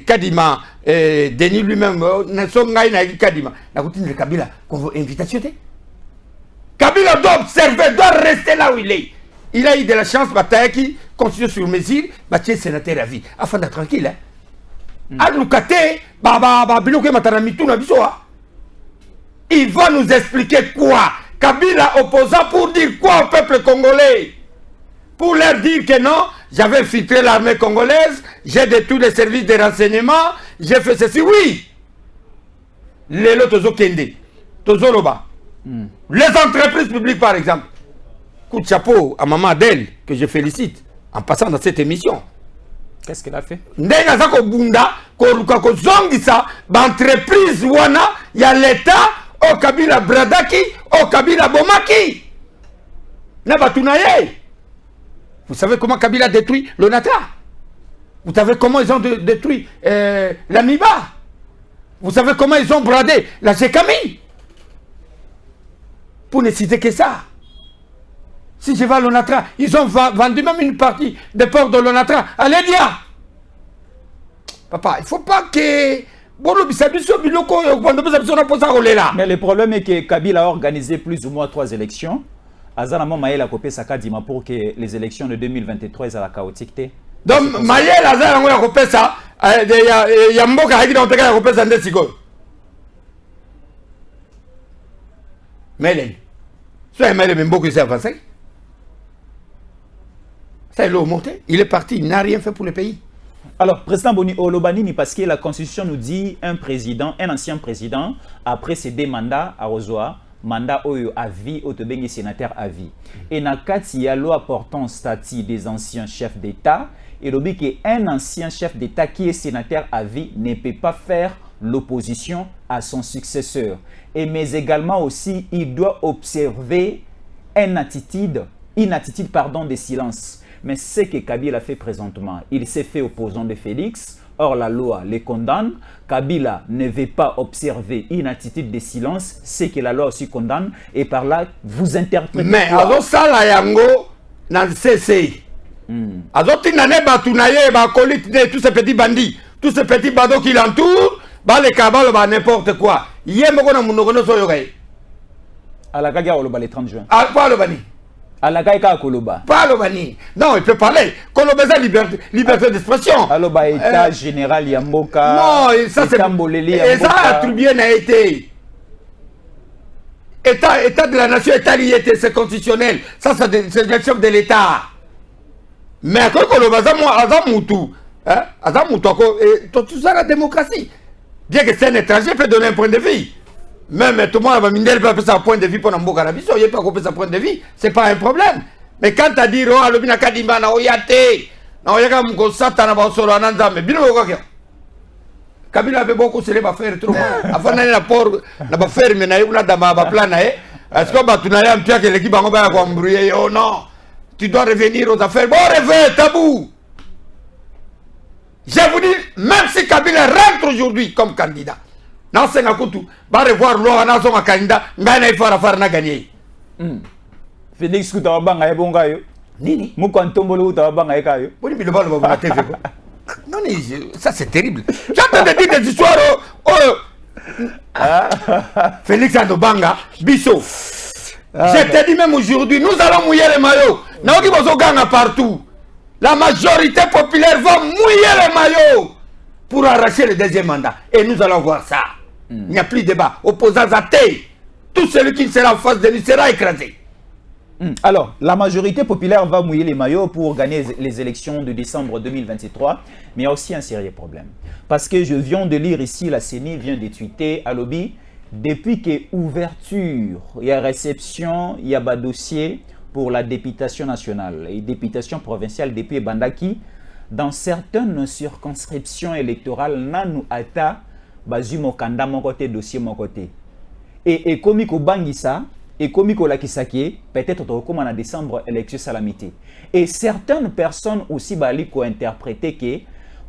Speaker 2: Kadima Denis lui-même Nelson Ngai na Kadima. Na kutine Kabila invitation te. Kabila doit observer, doit rester là où il est. Il a eu de la chance, Bataki, continuer sur mesure, Batien sénateur à vie. Afin d'être tranquille, hein. Alukate, il va nous expliquer quoi? Kabila opposant pour dire quoi au peuple congolais? Pour leur dire que non, j'avais filtré l'armée congolaise, j'ai détruit les services de renseignement, j'ai fait ceci, oui. Lelo Tozo Kende, Tozo Roba. Les entreprises publiques, par exemple. Coup de chapeau à maman Adèle, que je félicite, en passant dans cette émission.
Speaker 1: Qu'est-ce qu'elle a fait?
Speaker 2: Ndengazako Bunda, Korukako Zongisa, entreprise Wana, il y a l'État, au Kabila Bradaki, au Kabila Bomaki. Nabatunaye. Vous savez comment Kabila a détruit l'ONATRA? Vous savez comment ils ont détruit l'AMIBA? Vous savez comment ils ont bradé la GECAMI? Pour ne citer que ça. Si je vais à l'ONATRA, ils ont vendu même une partie des ports de l'ONATRA à l'EDIA. Papa, il ne faut pas que...
Speaker 1: Mais le problème est que Kabila a organisé plus ou moins 3 élections. Azana Maël a copié sa kadima pour que les élections de 2023 soient chaotiques.
Speaker 2: Donc Maël a copié ça. Il y a Mboka qui a copié ça. Mais soit Maël Mboka s'est avancé. Ça, il est monté. Il est parti. Il n'a rien fait pour le pays.
Speaker 1: Alors, président Boni Olobanini, parce que la Constitution nous dit un ancien président, après ses 2 mandats à Rozoa, mandat à vie, autobengi sénateur à vie. Et dans il y a loi portant statut des anciens chefs d'État, et il dit qu'un ancien chef d'État qui est sénateur à vie ne peut pas faire l'opposition à son successeur. Mais également aussi, il doit observer une attitude de silence. Mais ce que Kabila fait présentement, il s'est fait opposant de Félix. Or, la loi les condamne. Kabila ne veut pas observer une attitude de silence. C'est que la loi aussi condamne. Et par là, vous interprétez.
Speaker 2: Mais alors ça, la yango, dans le CCI. Alors, tu n'as pas tous ces petits bandits, tous ces petits badauds qui l'entourent, les cabales, n'importe quoi. Hier, je suis
Speaker 1: à la Gaga, on le 30 juin.
Speaker 2: Ah, pas le bani.
Speaker 1: À la Gaïka Koloba.
Speaker 2: Pas le bani. Non, il peut parler. Koloba, c'est liberté d'expression.
Speaker 1: Aloba, État général Yamboka.
Speaker 2: Non, ça c'est. Et ça a tout bien été. État de la nation, État lié, c'est constitutionnel. Ça, c'est le chef de l'État. Mais quand Koloba, Azamoutou, tout ça, la démocratie. Bien que c'est un étranger, peut donner un point de vue. Même tout le monde va minel peut faire un point de vue pour Namboka la biso, il peut couper sa point de vue, c'est pas un problème. Mais quand tu as dit oh alobina kadimba na oyate, na oyaka mko sata na basolo ananza me bino okaka. Kabila avait beaucoup se les faire trop. Avant d'aller la port na ba faire mais na yuna dama ba plan est-ce que ba tunaya mpia que l'équipe bango ba kwa mbrouiller oh non. Tu dois revenir aux affaires. Bon revenez tabou. Je vous dis même si Kabila rentre aujourd'hui comme candidat. Non, c'est un coup de va revoir l'eau, na zonga candidat, ngana ifara fara na gagner.
Speaker 1: Félix Koutabanga e bongayo.
Speaker 2: Nini?
Speaker 1: Moukantombolo Koutabanga e kayo.
Speaker 2: Boni bi le bal ba TV. Non, ça c'est terrible. J'entends des histoires Félix Andobanga, Bisso. Je te dis même aujourd'hui, nous allons mouiller les maillots. Naoki bozo ganga partout. La majorité populaire va mouiller les maillots pour arracher le 2e mandat. Et nous allons voir ça. Il n'y a plus de débat. Opposants athées. tout celui qui sera en face de lui sera écrasé.
Speaker 1: Alors, la majorité populaire va mouiller les maillots pour gagner les élections de décembre 2023, mais il y a aussi un sérieux problème. Parce que je viens de lire ici, la CENI vient de tweeter à lobby, depuis que ouverture, il y a réception, il y a un dossier pour la députation nationale et députation provinciale depuis Bandaki, dans certaines circonscriptions électorales, nanu ata bazu mokanda mon côté, dossier mon côté. Et comme il bangisa, et comme il lakisaki, peut-être comme en décembre, élection salamité. Et certaines personnes aussi baliko interprété que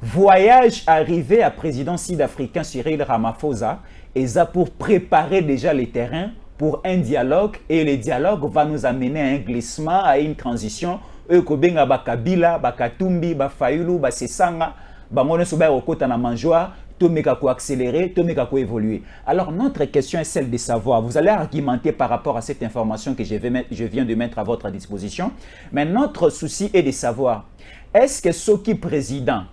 Speaker 1: voyage arrivé à président sud-africain Cyril Ramaphosa, et ça pour préparer déjà les terrains pour un dialogue, et le dialogue va nous amener à un glissement, à une transition. Kobenga bakabila, bakatumbi, bafayulu, basesanga, bangone soba okota na manjoa, tomeka ko accélérer, tomeka ko évoluer. Alors notre question est celle de savoir, vous allez argumenter par rapport à cette information que je viens de mettre à votre disposition, mais notre souci est de savoir, est-ce que ce qui président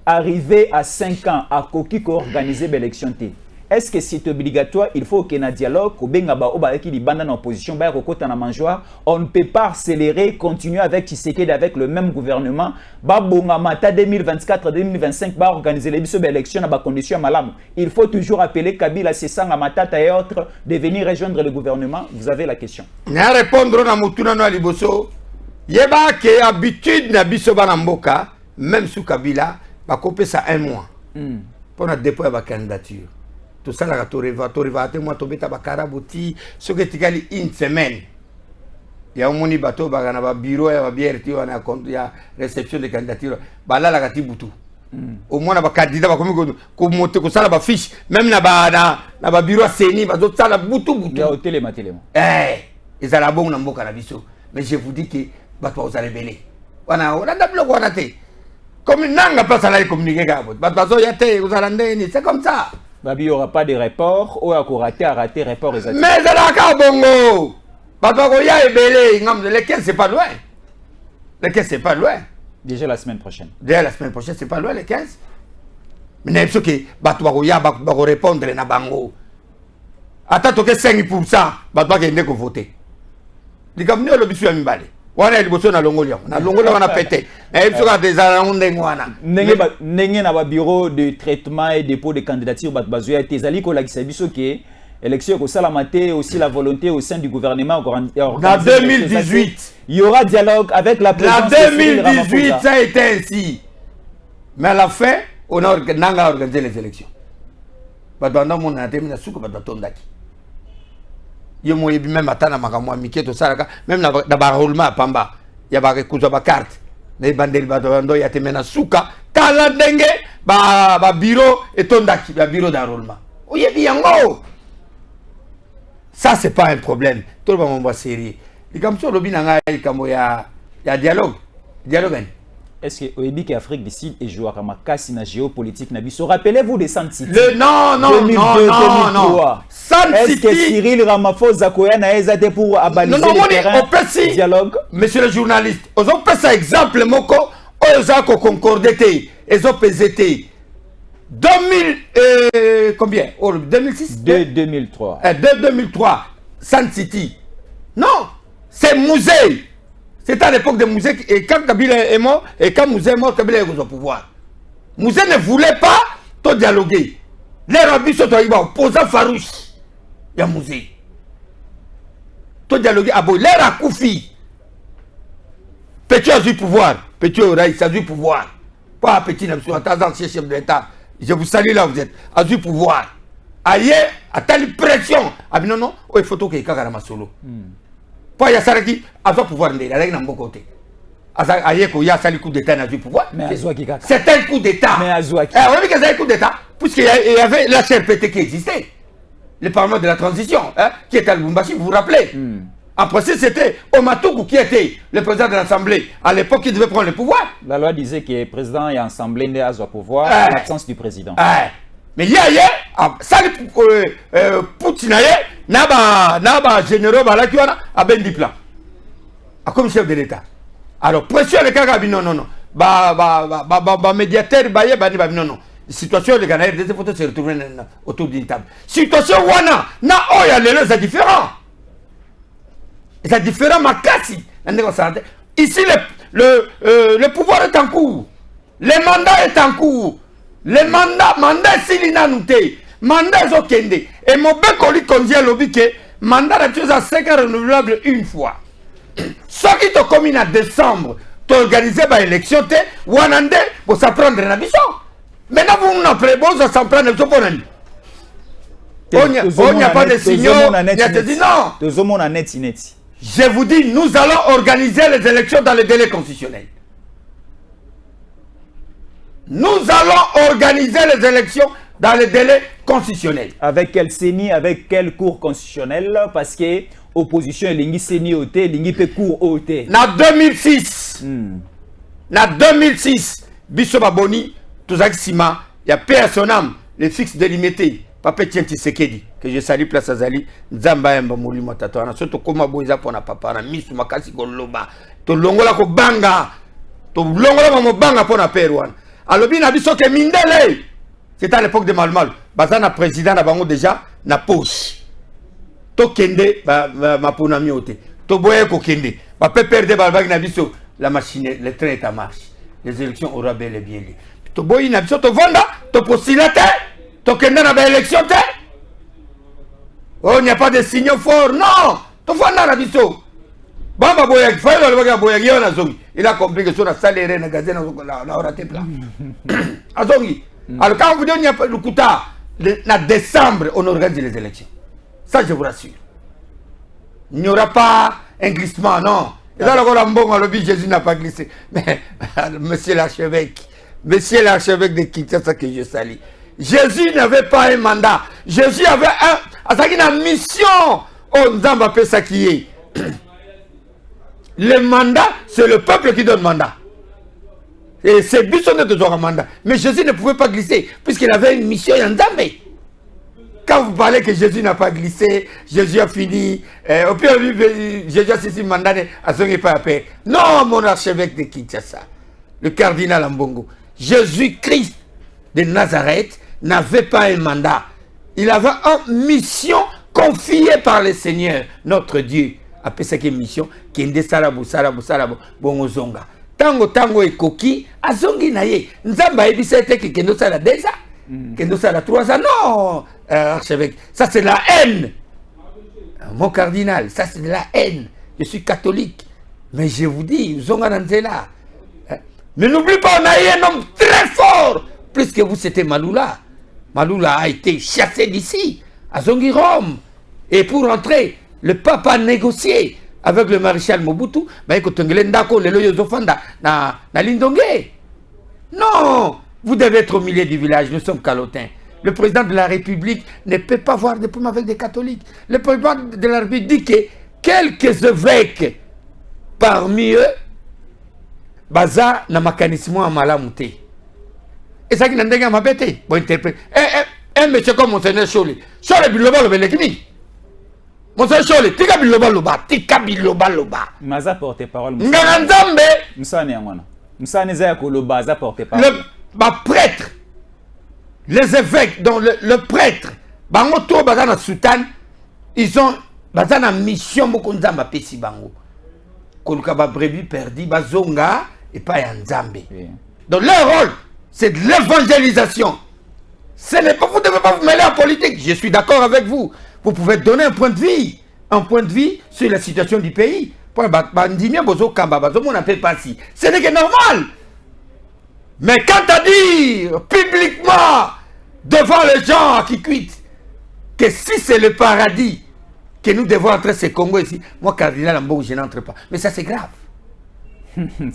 Speaker 1: arrivé à 5 ans à Koki ko organiser l'élection T? Est-ce que c'est obligatoire? Il faut qu'il y ait un dialogue. On ne peut pas accélérer, continuer avec Tshisekedi, avec le même gouvernement. 2024-2025, organiser les élections dans des conditions malables. Il faut toujours appeler Kabila, Sesanga, Matata et autres de venir rejoindre le gouvernement. Vous avez la question.
Speaker 2: Je vais répondre à Moutuna Liboso. Il y a une habitude na biso banamboka, même sous Kabila, va couper ça 1 mois pour notre dépôt de la candidature. Tout ça, là, tu vas moi, tu vas Karabouti, ce que tu as une semaine. Il y a un moni bateau, il y a un bureau, il y a une réception de candidature. Là, là, tu as au moins, il y a un candidat, comme monter comme ça, il y a fiche, même dans le bureau CENI, il y a tout ça, il y a
Speaker 1: télé.
Speaker 2: Ils ont la bonne dans le mais je vous dis que vous allez rebeller. On a des blocs, on a des. Comme une langue, pas ça, communiquer. C'est comme ça.
Speaker 1: Il n'y aura pas de report, ou à rater report.
Speaker 2: Mais c'est la bongo. Les 15, c'est pas loin. Les 15, c'est pas loin.
Speaker 1: Déjà la semaine prochaine.
Speaker 2: Déjà la semaine prochaine, c'est pas loin, les 15. Mais il faut que tu répondre à Bango. Attends que 5%, tu vas voter. Les gars, nous sommes les Mbale. On a le besoin de l'Ongolia. On a pété. Et il faut que des arrondissements.
Speaker 1: N'engé na bureau de traitement et dépôt de candidature bazoya tezali ko la kisabiso que élection ko salamate aussi la volonté au sein du gouvernement
Speaker 2: en 2018
Speaker 1: il y aura dialogue avec la présidence.
Speaker 2: En 2018 ça a été ainsi. Mais à la fin on a organisé les élections. Badanda mon a terminé suko badatondaki. Même atana makamwa mike to saraka même na ba roulement pamba ya ba kuzo ba carte les bandeli badando ya temena suka kala ndenge ba bureau etondaki ba bureau d'enrôlement oyebi yango ça c'est pas un problème tout le monde va sérieux et comme ça lobi nanga kambo ya dialogue
Speaker 1: est-ce que oyebi que Afrique du Sud est joué à makasi na géopolitique na biso rappelez-vous des Sun City
Speaker 2: non
Speaker 1: est-ce que Cyril Ramaphosa koyana ezate pour abaliser le terrain dialogue?
Speaker 2: Monsieur le journaliste, on peut ça exemple moko oza ko concordé té ezo PZT 2000 combien 2006
Speaker 1: 2003
Speaker 2: 2003 Sun City. Non, c'est musée. C'est à l'époque de musée et quand Kabila est mort et quand Musée est mort, Kabila est au pouvoir. Musée ne voulait pas tout dialoguer. Les rabbis sont opposants farouches. Il y a Musée. Tout dialoguer à bout. Les Rakoufi. Petit a du pouvoir. Petit Oraïs a du pouvoir. Pas petit n'a pas ancien chef de l'État. Je vous salue là, vous êtes. A du pouvoir. Ailleurs, à telle pression. Ah non, non, il faut que Kakarama solo. Pas ya saraki azo pouvoir ndé avec na mbokoté aye ko ya sali coup d'état na du pouvoir c'est un coup d'état
Speaker 1: mais azouaki
Speaker 2: on dit que c'est un coup d'état puisqu'il y avait la CRPT qui existait le parlement de la transition qui était à Lubumbashi, vous vous rappelez en principe c'était Omatougou qui était le président de l'Assemblée à l'époque qui devait prendre le pouvoir.
Speaker 1: La loi disait que le président et l'Assemblée n'est pas au pouvoir en l'absence du président.
Speaker 2: Mais il y a sali Poutine Naba généraux balakiwana a ben diplan comme chef de l'État. Alors pression les cas non médiateur baye bani non situation de Ghana, des photos se retrouvent autour d'une table. Situation wana, na oya lelo, c'est différent. C'est différent, ma cassi. Ici, le pouvoir est en cours. Le mandat est en cours. Le mandat silina nouté. Mandat zokende. Et mon bécoli conduit lobby que mandat de à 5 ans renouvelable une fois. Ce qui te commune en décembre, tu organisé une élection, Wanande, pour s'apprendre la mission. Maintenant, vous n'avez pas besoin de s'en prendre pour l'année. On n'y a pas de signaux. Il y a dit non. Je vous dis, nous allons organiser les élections dans le délai constitutionnel. Nous allons organiser les élections dans le délai constitutionnel.
Speaker 1: Avec quel CENI, avec quel cours constitutionnel? Parce que l'opposition est lingi CENI OT, lingi pe cours OT.
Speaker 2: Na 2006, na 2006, Bisso Baboni, Touzak-Sima, il y a paix à son âme, les fixes délimité, Papa Tienti Sekedi, que je salue Place Azali, Nzamba Mba Mouli Motatouana, surtout comme Boisa pour na papa, na Miss Makasi Goloba, to longola ko banga, to longola mo banga pour na Perouane. Alors bien, Bisso ke Mindele, c'était à l'époque de Malmal, Bazana président na bango déjà, na poche. To kende, ma pona miote, to boye ko kende, ma peut perdre balbag na Bisso, la machine, le train est en marche. Les élections auront bel et bien lieu. To boye na Bisso, to vanda, to postulate. Tokenda na ba élection te. Oh, il n'y a pas de signaux forts. Non. Tofanda na biso. Bamba boya, fayo le boya boya yona zongi. Il a compris que sur la salaire na gazette na oraté plat. Azongi. Alors quand vous dites il n'y a pas le kuta, na décembre on organise les élections. Ça je vous rassure. Il n'y aura pas un glissement, non. Et là le mbongo le Jésus n'a pas glissé. Mais monsieur l'archevêque de Kinshasa que je salue. Jésus n'avait pas un mandat. Jésus avait une mission. Oh, Nzamba peut s'acquier. Le mandat, c'est le peuple qui donne mandat. Et c'est Bisson de un mandat. Mais Jésus ne pouvait pas glisser, puisqu'il avait une mission en Nzamba. Quand vous parlez que Jésus n'a pas glissé, Jésus a fini, au pire, Jésus a cessé le mandat, à ce n'est pas à paix. Non, mon archevêque de Kinshasa, le cardinal Mbongo, Jésus-Christ de Nazareth, n'avait pas un mandat. Il avait une mission confiée par le Seigneur, notre Dieu. Après cette mission, Kende Sarabo, Bongozonga. Tango et Koki, Azongi Naye. Nzamba ebisete que Kendo Sara 2 ans, Kendo Sara 3 ans. Non, archevêque, ça c'est la haine. Mon cardinal, ça c'est de la haine. Je suis catholique. Mais je vous dis, Zonga Nanzela. Mais n'oublie pas, on a eu un homme très fort. Plus que vous, c'était Maloula. Maloula a été chassé d'ici, à Zongi Rome. Et pour rentrer, le pape a négocié avec le maréchal Mobutu. Mais écoute, na Lindongue. Non, vous devez être au milieu du village, nous sommes calotins. Le président de la République ne peut pas voir des problèmes avec des catholiques. Le président de la République dit que quelques évêques parmi eux, baza na mécanisme à malamouté. Et ça qui n'a pas mabete pour interpréter. Un monsieur comme Monseigneur Chole. Chole biloba loba lekini. Monseigneur Chole, tika biloba loba.
Speaker 1: Maza porte-parole.
Speaker 2: Nganzambe.
Speaker 1: Msane yangwana. Msane za ko loba za porte-parole.
Speaker 2: Le prêtre, les évêques, donc le prêtre, bango to bazana sultan, ils ont bazana mission moko nzamba pesi bango. Koluka ba brebis perdu bazonga et pas ya nzambe. Donc leur rôle c'est de l'évangélisation. Ce n'est pas, vous ne devez pas vous mêler en politique. Je suis d'accord avec vous. Vous pouvez donner un point de vue sur la situation du pays. Ce n'est que normal. Mais quand à dire publiquement devant les gens qui quittent que si c'est le paradis que nous devons entrer ces Congo ici, moi cardinal Mbongo je n'entre pas. Mais ça c'est grave.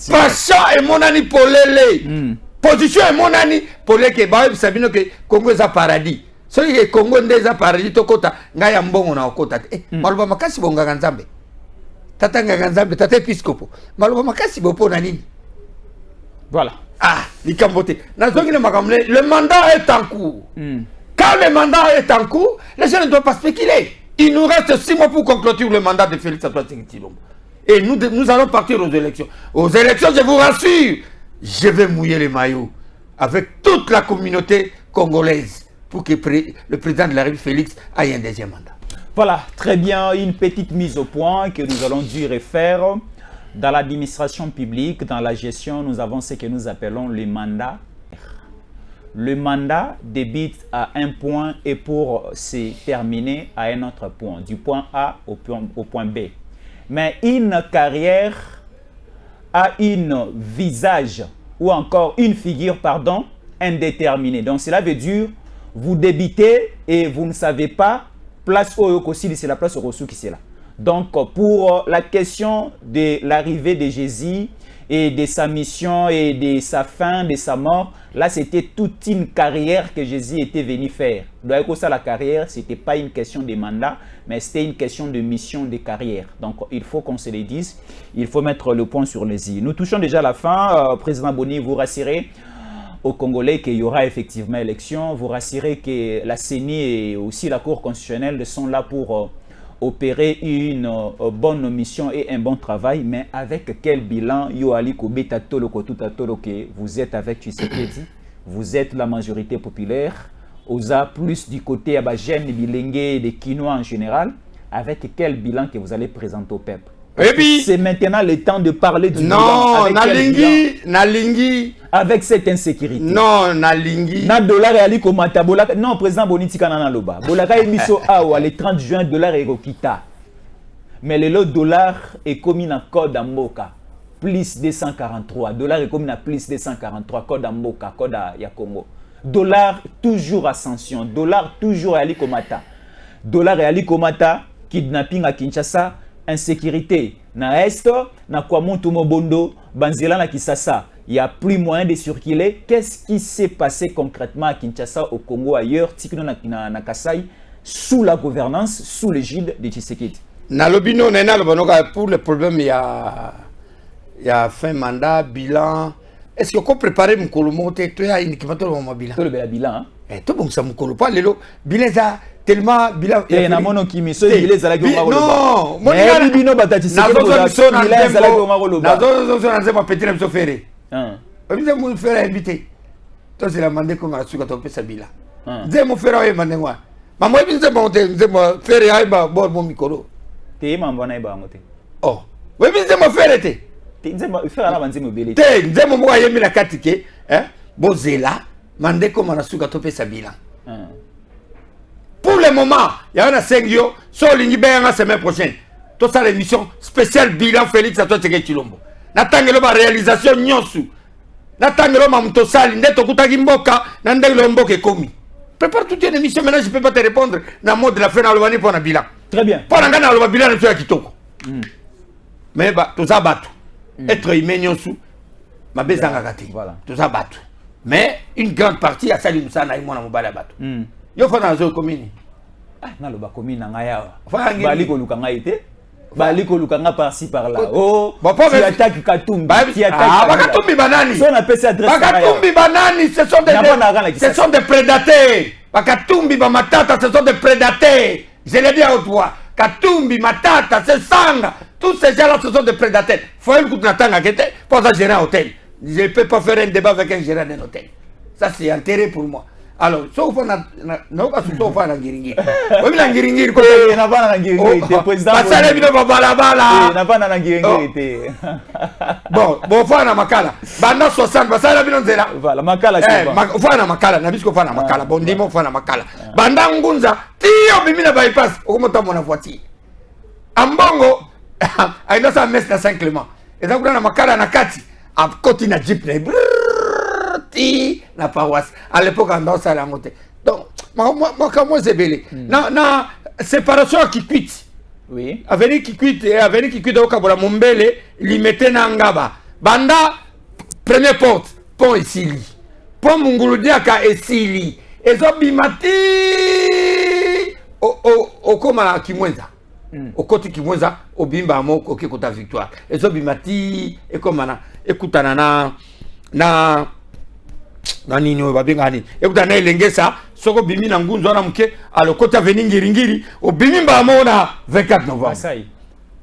Speaker 2: Pacha et mon ami Polele. Position est mon ami pour les Kébab, ça veut dire que Congo est un paradis. Si le Congo est un paradis, to kota, ngaya mbongo na okota. Maluba makasi bonga ganzambe. Tata ganzambe, tata episcopo. Maluba makasi bopo na nini.
Speaker 1: Voilà.
Speaker 2: Ah, le mandat est en cours. Quand le mandat est en cours, les gens ne doivent pas spéculer. Il nous reste 6 mois pour conclure le mandat de Félix Antoine Tshisekedi. Et nous allons partir aux élections. Aux élections, je vous rassure, je vais mouiller les maillots avec toute la communauté congolaise pour que le président de la République, Félix, ait un deuxième mandat.
Speaker 1: Voilà, très bien, une petite mise au point que nous allons dû refaire. Dans l'administration publique, dans la gestion, nous avons ce que nous appelons le mandat. Le mandat débute à un point et pour se terminer à un autre point, du point A au point B. Mais une carrière a un visage ou encore une figure, pardon, indéterminée. Donc cela veut dire, vous débutez et vous ne savez pas, place au Yokosili, c'est la place au Rossou qui c'est là. Donc pour la question de l'arrivée de Jésus et de sa mission et de sa fin, de sa mort, là c'était toute une carrière que Jésus était venu faire. Donc ça, la carrière, ce n'était pas une question de mandat, mais c'était une question de mission, de carrière. Donc il faut qu'on se le dise, il faut mettre le point sur les i. Nous touchons déjà à la fin. Président Boni, vous rassurez aux Congolais qu'il y aura effectivement élection. Vous rassurez que la CENI et aussi la Cour constitutionnelle sont là pour opérer une bonne mission et un bon travail, mais avec quel bilan Yoali Kobeta Tolo Kotuta Tolo que vous êtes avec Tshisekedi, vous êtes la majorité populaire, OSA plus du côté Abagène, Bilengue, des Kinois en général, avec quel bilan que vous allez présenter au peuple? C'est maintenant le temps de parler du
Speaker 2: bilan. Non, Nalingi.
Speaker 1: Avec cette insécurité.
Speaker 2: Non, Nalingi.
Speaker 1: Na dollar et ali komata bolaka. Non, président Boniti kanana loba. Bolaka emiso awa le 30 juin dollar et rokita. Mais le lot dollar est commis dans code Amboka. Plus 243. Dollar est commis dans plus 243. Code Amboka, code ya Congo. Dollar toujours ascension. Dollar toujours ali komata. Dollar et ali komata. Kidnapping à Kinshasa. Insécurité na est, na Kwamontu Mobondo, Banzela na Kisasa, il n'y a plus moyen de circuler. Qu'est-ce qui s'est passé concrètement à Kinshasa, au Congo, ailleurs, Tikino na Kasai, sous la gouvernance, sous l'égide de Tshisekedi?
Speaker 2: Na lobino pour le problème, il y a fin mandat, bilan. Est-ce qu'on peut préparer mon colomote? Tu as uniquement mon bilan.
Speaker 1: Tu as le bilan.
Speaker 2: Tout bon, ça mon colo pas le bilan ça. Tellement bilan
Speaker 1: et na mono kimi so il les alaki ngolo
Speaker 2: non
Speaker 1: mo ni bino batati se ko la il les alaki ngolo
Speaker 2: na zo na nzema petit na so faire obize mo faire invité to c'est la mandé ko ngala suka to pesa bila nzemo faire wa mande ngwa mamo ebize mo te nzemo faire ai ba bo mo mikolo
Speaker 1: te mambo na iba ngote
Speaker 2: oh webize mo faire te
Speaker 1: nzemo faire na banzemo belé
Speaker 2: te nzemo mo yemi na katike bozela mande ko ngala suka to pesa bila. Pour le moment, il y a un 5 jours, sur la semaine prochaine. Tout ça, l'émission spéciale bilan Félix à toi, c'est Chilombo. Natangelo ma réalisation nyonsu. Natangelo ma mutosali, neto kutaki mboka, nandelo mboka komi. Prépare toute une émission, maintenant je ne peux pas te répondre dans le mode de la fin de pour un bilan.
Speaker 1: Très bien.
Speaker 2: Pour un bilan, je suis kitoko. Mais tout ça bat. Être humain nyonsu, ma bezanga gati. Voilà. Tout ça bat. Mais une grande partie a sali musana et mon amobala bat. Yo fa na zo commune
Speaker 1: na lo ba commune nga yawa bali ko luka nga ite bali ko luka nga par ci par là oh tu attaques Katumbi tu attaques
Speaker 2: Katumbi banani
Speaker 1: so na pesa adresse
Speaker 2: Katumbi banani ce sont des prédateurs Katumbi ba matata ce sont des prédateurs je l'ai dit à haute voix Katumbi matata c'est sanga tous ces gens là ce sont des prédateurs faut une coup natanga kete pour ça gérer un hôtel je peux pas faire un débat avec un gérant d'un hôtel ça c'est intérêt pour moi. Alors, sauf on a pas surtout faire la guiringiri. Oui, la guiringiri
Speaker 1: côté na pas na guiringiri te président.
Speaker 2: Parce que bino bala.
Speaker 1: Na pas na guiringiri te.
Speaker 2: Bon faire na makala. Banda 60 parce que bino nzela.
Speaker 1: Voilà, makala c'est
Speaker 2: bon. Faire na makala, na bisko faire na makala. Bon ndimo faire na makala. Banda ngunza, tiyo bimina bypass, okomota mona voiture. Ambongo, aina sa messe na Saint-Clément. Et donc na makala na kati, a côté na jeep na la paroisse à l'époque en danse à la montée donc moi c'est belé na séparation qui quitte
Speaker 1: oui
Speaker 2: avenir qui quitte au Kabola Mombele limité na ngaba banda première porte pont esili pont Munguludiaka esili ezobimati o koma kimwenza au côté kimwenza obimba moko okekota victoire ezobimati e komana ekutana na nini babengani ekuta na elengesa soko bimi na ngunzo na mke alokota veni ngiringiri obimi mbamo na 24 novembre
Speaker 1: Kasai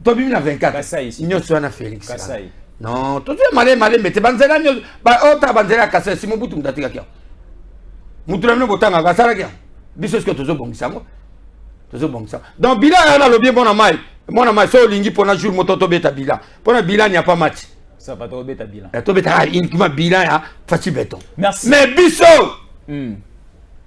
Speaker 2: to bimi na 24
Speaker 1: Kasai
Speaker 2: nyoso na Félix
Speaker 1: Kasai
Speaker 2: Non, tout est malé, mais tu banzela, oh, ta banzela, cassé, si mon bout, tu m'as dit que Moutourame, botan, à Gassaragia. Bisous que tu as bon, ça, moi. Tu as bon, ça. Donc, bilan, il y a le bien bon amail. Mon amail, so, lingi, pour un jour, mon toto bêta bilan. Pour un bilan, il n'y a pas match.
Speaker 1: Ça va tomber ta bilan.
Speaker 2: Tu as uniquement bilan, facile béton.
Speaker 1: Merci.
Speaker 2: Mais bisous!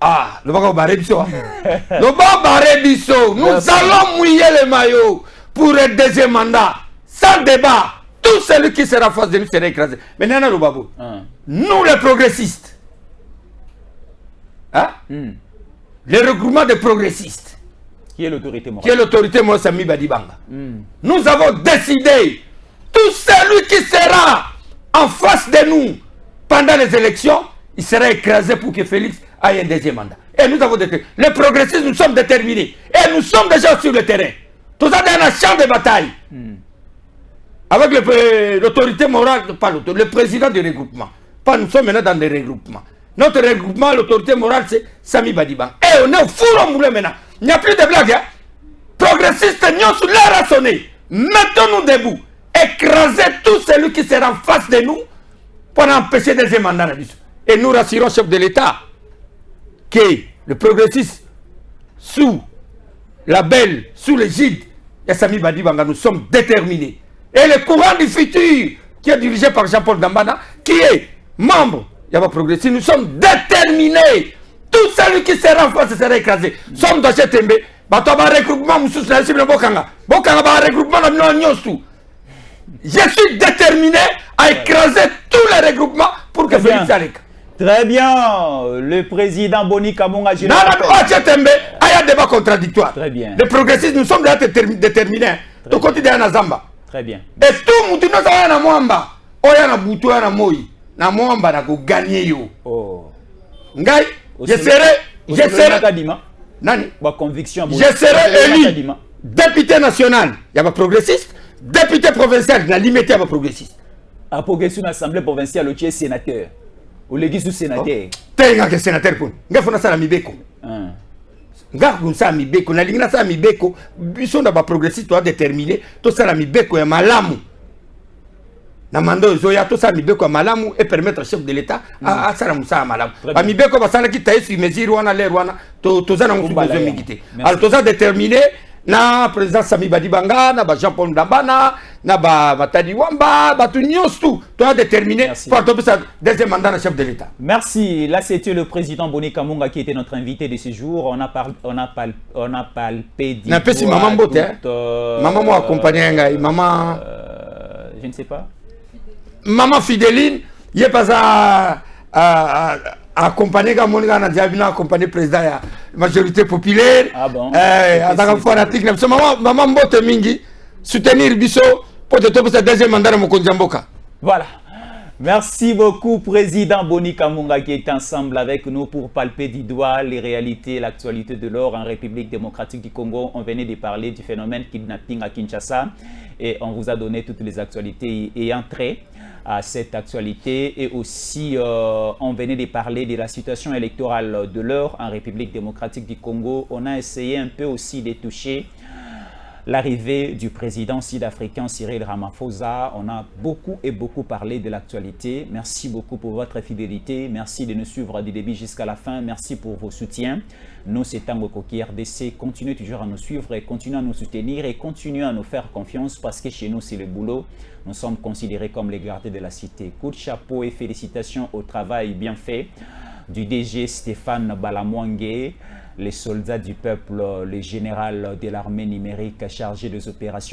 Speaker 2: Ah, le baga barré biso. Le baga barré biso. Nous allons mouiller les maillots pour le deuxième mandat. Sans débat. Tout celui qui sera face de nous sera écrasé. Mais Nana Lobabo, nous les progressistes, hein? Le regroupement des progressistes.
Speaker 1: Qui est l'autorité morale?
Speaker 2: Qui est l'autorité morale, Sami Badibanga. Nous avons décidé, tout celui qui sera en face de nous pendant les élections, il sera écrasé pour que Félix ait un deuxième mandat. Et nous avons déterminé. Les progressistes, nous sommes déterminés. Et nous sommes déjà sur le terrain. Tout ça dans un champ de bataille. Avec l'autorité morale, pas le président du regroupement. Pas nous sommes maintenant dans des regroupements. Notre regroupement, l'autorité morale, c'est Sami Badibanga. Et on est au four au moulin maintenant. Il n'y a plus de blagues. Hein? Progressistes, nous sommes là à sonner. Mettons-nous debout. Écraser tout celui qui sera en face de nous pour empêcher des mandats. Et nous rassurons le chef de l'État que le progressiste, sous la belle, sous l'égide de Sami Badibanga, nous sommes déterminés. Et le courant du futur, qui est dirigé par Jean-Paul Dambana, qui est membre, il y a pas progressé, nous sommes déterminés. Tout celui qui sera en face sera écrasé. Sommes dans cette tembe. Regroupement, je suis déterminé à écraser tous les regroupements pour que Félix Alek.
Speaker 1: Très bien. Le président Boni Kamunga,
Speaker 2: il y a un débat contradictoire.
Speaker 1: Très bien.
Speaker 2: Les progressistes, nous sommes déterminés. Tout quotidien na Zamba.
Speaker 1: Très bien.
Speaker 2: Et tout le monde est na Mwamba. Oya na Boutou na Moi. Na Mwamba na go gagner yo.
Speaker 1: Oh.
Speaker 2: Ngai, je serai. Nani?
Speaker 1: Conviction.
Speaker 2: Je serai élu député national. Il y a pas progressiste. Député provincial, il a limité à ma progressiste.
Speaker 1: À progression l'Assemblée provinciale, le tiers sénateur. Ou l'église sénateur.
Speaker 2: T'es un sénateur pour. Nga fona ça la mibeko. Nga kunsa mibeko. Na lingina ça mibeko. Bison da ba progressiste doit déterminer. Tout ça la mibeko ya malamu. Na mando zoya tout ça mibeko ya malamu et permettre au chef de l'État à ça la musa malamu. Ba mibeko ba sala ki taïsi mesure wana le wana. To za na musu besoin migité. Alors tout ça déterminé. Na président Sami Badibanga, na Jean-Paul Ndambana, na Matadi Wamba, tout a déterminé pour tomber sa deuxième mandat de chef de l'État.
Speaker 1: Merci. Là, c'était le président Boni Kamunga qui était notre invité de ce jour. On a palpé.
Speaker 2: Na pesi maman bote. Maman m'a accompagné maman.
Speaker 1: Je ne sais pas.
Speaker 2: Maman Fidéline, il est pas à accompagner Gamonika na Diabina accompagner président de la majorité populaire.
Speaker 1: Ah bon?
Speaker 2: Fanatique. Maman Mbote Mingi soutenir Bisso pour te tomber ce deuxième mandat de Mokonjamboka.
Speaker 1: Voilà. Merci beaucoup, président Boni Kamunga, qui est ensemble avec nous pour palper du doigt les réalités et l'actualité de l'or en République démocratique du Congo. On venait de parler du phénomène kidnapping à Kinshasa et on vous a donné toutes les actualités ayant trait à cette actualité. Et aussi, on venait de parler de la situation électorale de l'heure en République démocratique du Congo. On a essayé un peu aussi de toucher l'arrivée du président sud-africain Cyril Ramaphosa. On a beaucoup parlé de l'actualité. Merci beaucoup pour votre fidélité. Merci de nous suivre du début jusqu'à la fin. Merci pour vos soutiens. Nous, c'est Tango Koki RDC. Continuez toujours à nous suivre et continuez à nous soutenir et continuez à nous faire confiance parce que chez nous, c'est le boulot. Nous sommes considérés comme les gardiens de la cité. Coup de chapeau et félicitations au travail bien fait du DG Stéphane Balamwangé, les soldats du peuple, le général de l'armée numérique chargé des opérations